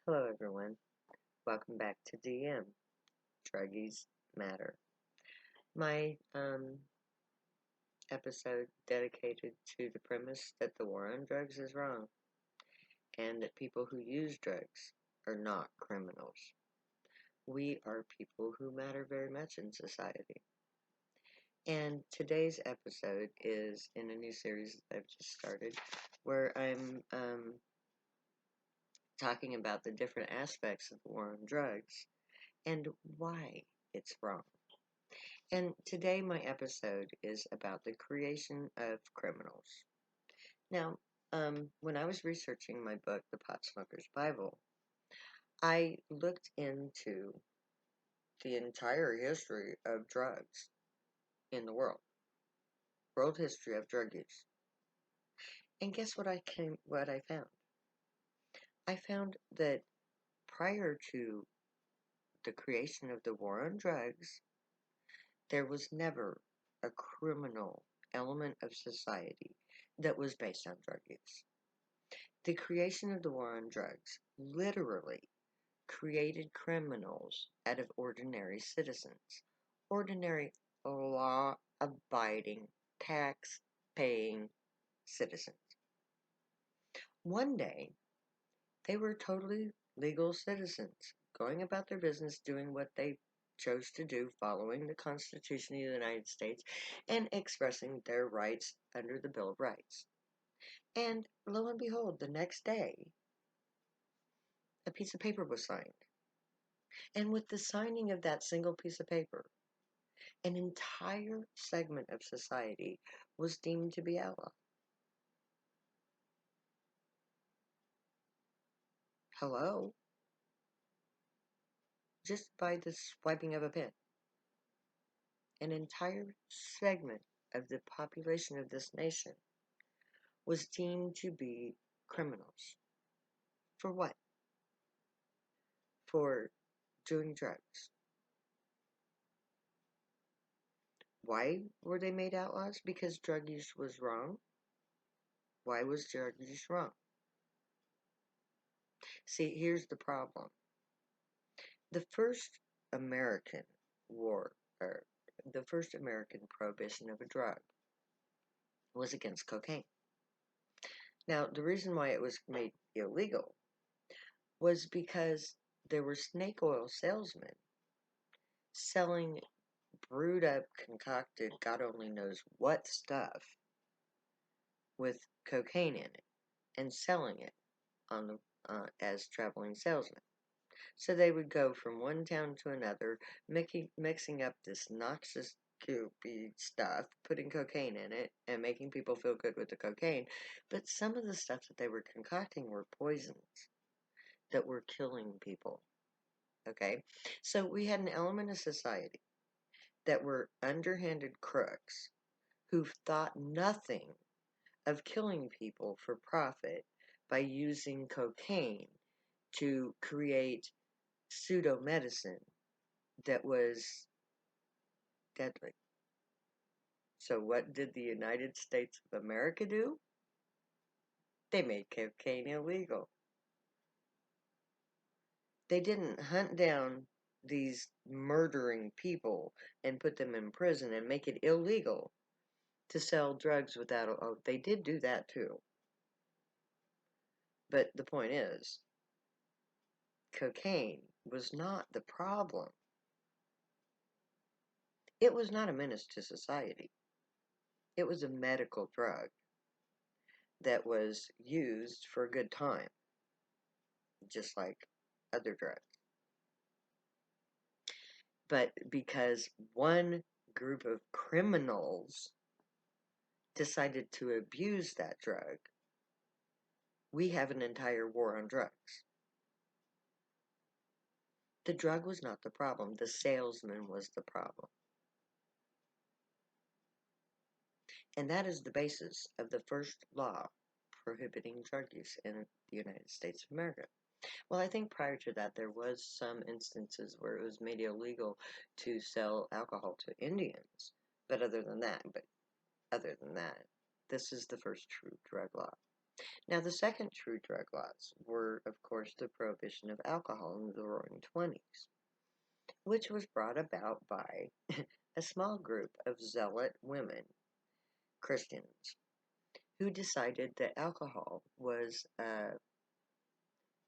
Hello everyone, welcome back to DM, Druggies Matter. My episode dedicated to the premise that the war on drugs is wrong and that people who use drugs are not criminals. We are people who matter very much in society. And today's episode is in a new series that I've just started where I'm talking about the different aspects of the war on drugs and why it's wrong. And today my episode is about the creation of criminals. Now, when I was researching my book, The Pot Smoker's Bible, I looked into the entire history of drugs in the world history of drug use. And guess what I found? I found that prior to the creation of the war on drugs, there was never a criminal element of society that was based on drug use. The creation of the war on drugs literally created criminals out of ordinary citizens, ordinary law-abiding, tax-paying citizens. One day, they were totally legal citizens, going about their business, doing what they chose to do, following the Constitution of the United States, and expressing their rights under the Bill of Rights. And lo and behold, the next day, a piece of paper was signed. And with the signing of that single piece of paper, an entire segment of society was deemed to be outlawed. Hello? Just by the swiping of a pen. An entire segment of the population of this nation was deemed to be criminals. For what? For doing drugs. Why were they made outlaws? Because drug use was wrong? Why was drug use wrong? See, here's the problem. The first American war, or the first American prohibition of a drug was against cocaine. Now, the reason why it was made illegal was because there were snake oil salesmen selling brewed up, concocted, God only knows what stuff with cocaine in it and selling it on the as traveling salesmen. So they would go from one town to another, mixing up this noxious, goopy stuff, putting cocaine in it, and making people feel good with the cocaine. But some of the stuff that they were concocting were poisons that were killing people. Okay? So we had an element of society that were underhanded crooks who thought nothing of killing people for profit by using cocaine to create pseudo medicine that was deadly. So what did the United States of America do? They made cocaine illegal. They didn't hunt down these murdering people and put them in prison and make it illegal to sell drugs without a oath. They did do that too. But the point is, cocaine was not the problem. It was not a menace to society. It was a medical drug that was used for a good time, just like other drugs. But because one group of criminals decided to abuse that drug, we have an entire war on drugs. The drug was not the problem. The salesman was the problem. And that is the basis of the first law prohibiting drug use in the United States of America. Well, I think prior to that, there was some instances where it was made illegal to sell alcohol to Indians. But other than that, this is the first true drug law. Now, the second true drug laws were, of course, the prohibition of alcohol in the Roaring Twenties, which was brought about by a small group of zealot women, Christians, who decided that alcohol was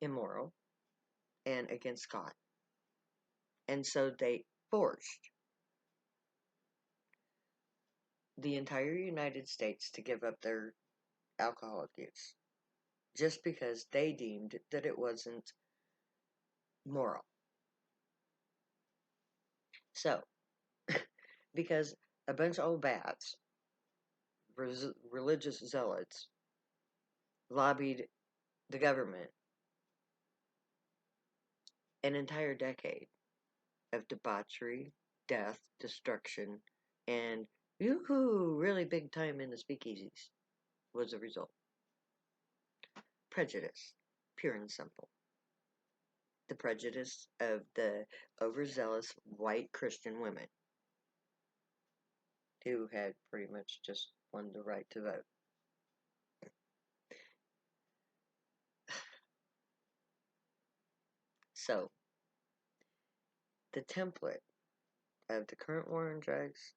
immoral and against God. And so they forced the entire United States to give up their alcohol use just because they deemed that it wasn't moral. So, because a bunch of old bats, religious zealots, lobbied the government an entire decade of debauchery, death, destruction, and yoo-hoo, really big time in the speakeasies was the result. Prejudice, pure and simple. The prejudice of the overzealous white Christian women who had pretty much just won the right to vote. So, the template of the current war on drugs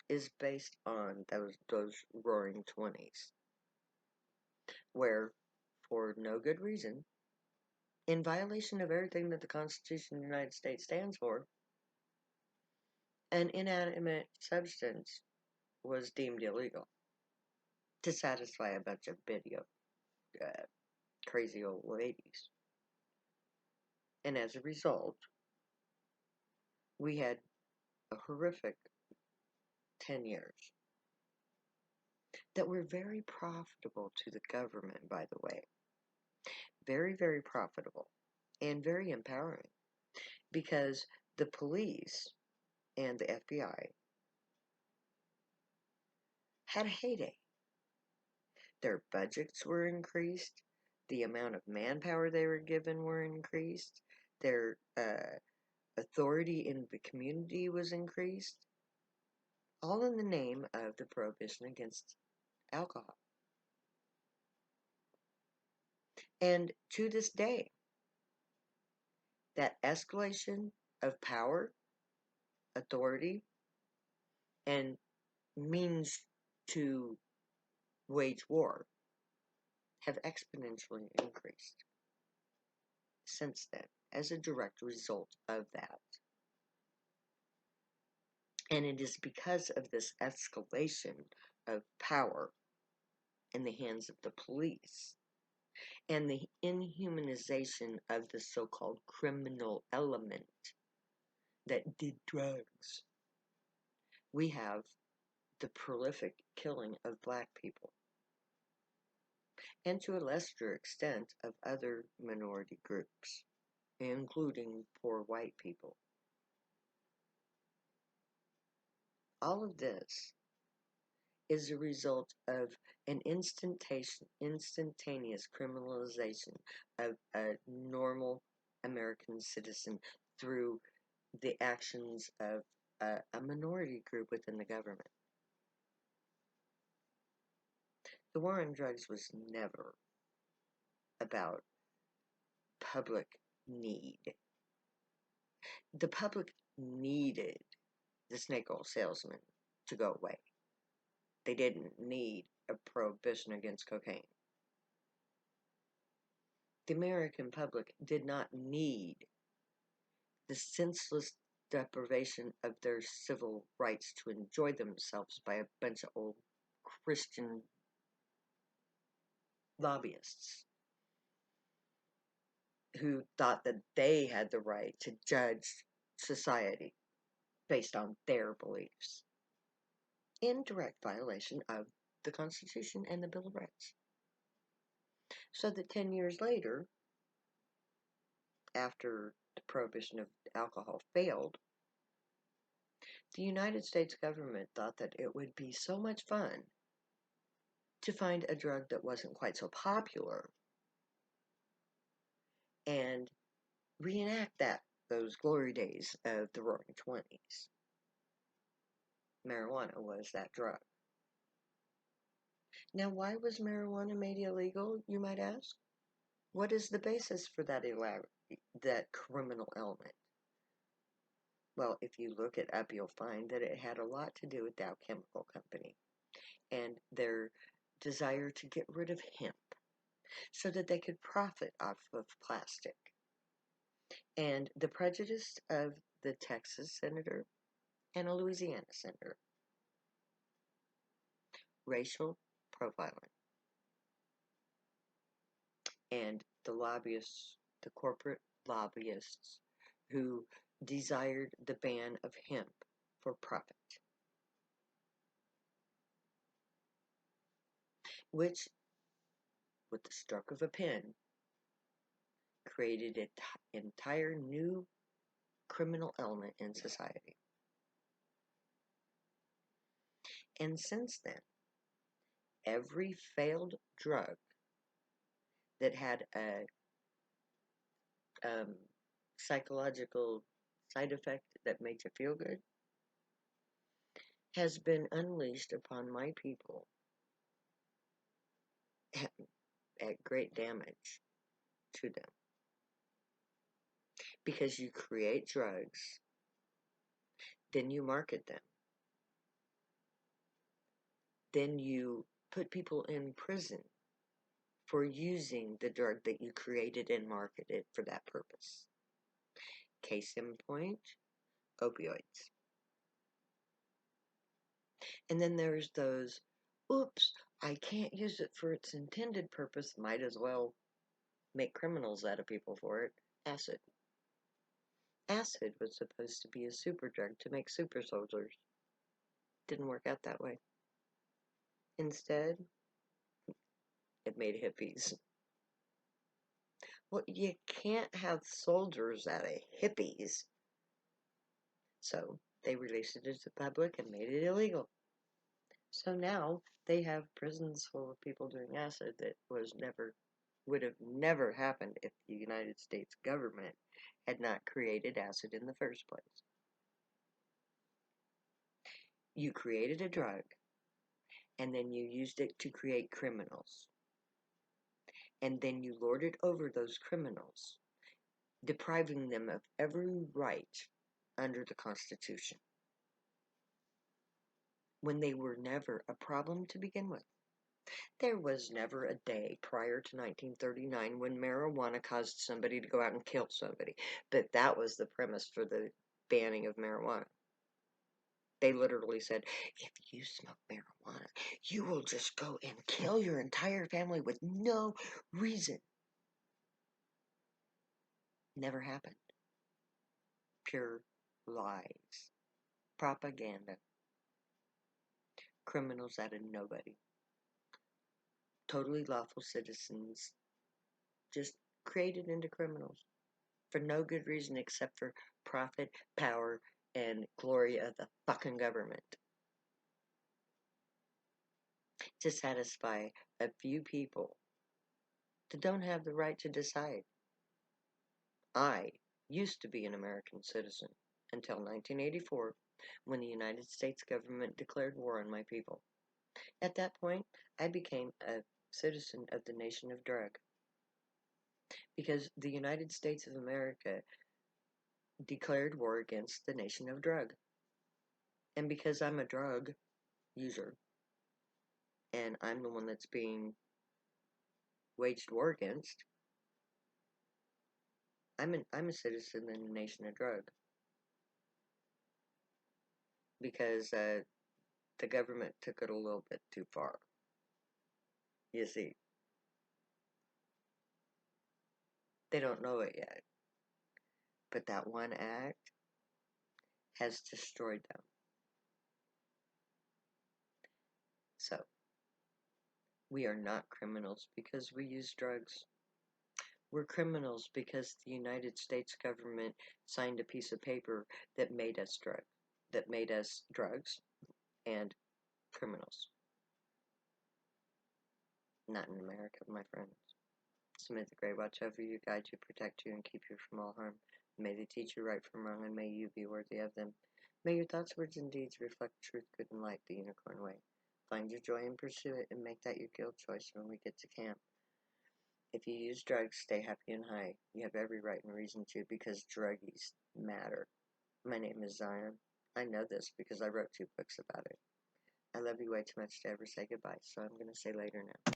is based on those roaring 20s, where, for no good reason, in violation of everything that the Constitution of the United States stands for, an inanimate substance was deemed illegal to satisfy a bunch of uh, crazy old ladies. And as a result, we had a horrific 10 years that were very profitable to the government, by the way. Very, very profitable and very empowering because the police and the FBI had a heyday. Their budgets were increased, the amount of manpower they were given were increased, their authority in the community was increased, all in the name of the prohibition against alcohol. And to this day, that escalation of power, authority, and means to wage war have exponentially increased since then as a direct result of that. And it is because of this escalation of power in the hands of the police and the inhumanization of the so-called criminal element that did drugs. We have the prolific killing of black people, and to a lesser extent of other minority groups, including poor white people. All of this is a result of an instantaneous criminalization of a normal American citizen through the actions of a minority group within the government. The war on drugs was never about public need. The public needed the snake oil salesman to go away. They didn't need a prohibition against cocaine. The American public did not need the senseless deprivation of their civil rights to enjoy themselves by a bunch of old Christian lobbyists who thought that they had the right to judge society based on their beliefs, in direct violation of the Constitution and the Bill of Rights. So that 10 years later, after the prohibition of alcohol failed, the United States government thought that it would be so much fun to find a drug that wasn't quite so popular and reenact those glory days of the Roaring Twenties. Marijuana was that drug. Now, why was marijuana made illegal, you might ask? What is the basis for that criminal element? Well, if you look it up, you'll find that it had a lot to do with Dow Chemical Company and their desire to get rid of hemp so that they could profit off of plastic. And the prejudice of the Texas senator and a Louisiana senator. Racial profiling. And the lobbyists, the corporate lobbyists who desired the ban of hemp for profit, which, with the stroke of a pen, created an entire new criminal element in society. And since then, every failed drug that had a psychological side effect that made you feel good has been unleashed upon my people at great damage to them. Because you create drugs, then you market them, then you put people in prison for using the drug that you created and marketed for that purpose. Case in point, opioids. And then there's those, oops, I can't use it for its intended purpose, might as well make criminals out of people for it. Acid. Acid was supposed to be a super drug to make super soldiers. Didn't work out that way. Instead, it made hippies. Well, you can't have soldiers out of hippies. So they released it to the public and made it illegal. So now they have prisons full of people doing acid that would have never happened if the United States government had not created acid in the first place. You created a drug, and then you used it to create criminals. And then you lorded over those criminals, depriving them of every right under the Constitution, when they were never a problem to begin with. There was never a day prior to 1939 when marijuana caused somebody to go out and kill somebody, but that was the premise for the banning of marijuana. They literally said, if you smoke marijuana, you will just go and kill your entire family with no reason. Never happened. Pure lies. Propaganda. Criminals out of nobody. Totally lawful citizens just created into criminals for no good reason except for profit, power, and glory of the fucking government. To satisfy a few people that don't have the right to decide. I used to be an American citizen until 1984, when the United States government declared war on my people. At that point, I became a citizen of the nation of drug, because the United States of America declared war against the nation of drug. And because I'm a drug user, and I'm the one that's being waged war against, I'm a citizen in the nation of drug. Because the government took it a little bit too far. You see, they don't know it yet, but that one act has destroyed them. So, we are not criminals because we use drugs. We're criminals because the United States government signed a piece of paper that made us drugs and criminals. Not in America, my friends. So may the great watch over you, guide you, protect you, and keep you from all harm. May they teach you right from wrong, and may you be worthy of them. May your thoughts, words, and deeds reflect truth, good, and light, the unicorn way. Find your joy and pursue it, and make that your guilt choice when we get to camp. If you use drugs, stay happy and high. You have every right and reason to, because druggies matter. My name is Zion. I know this because I wrote 2 books about it. I love you way too much to ever say goodbye, so I'm going to say later now.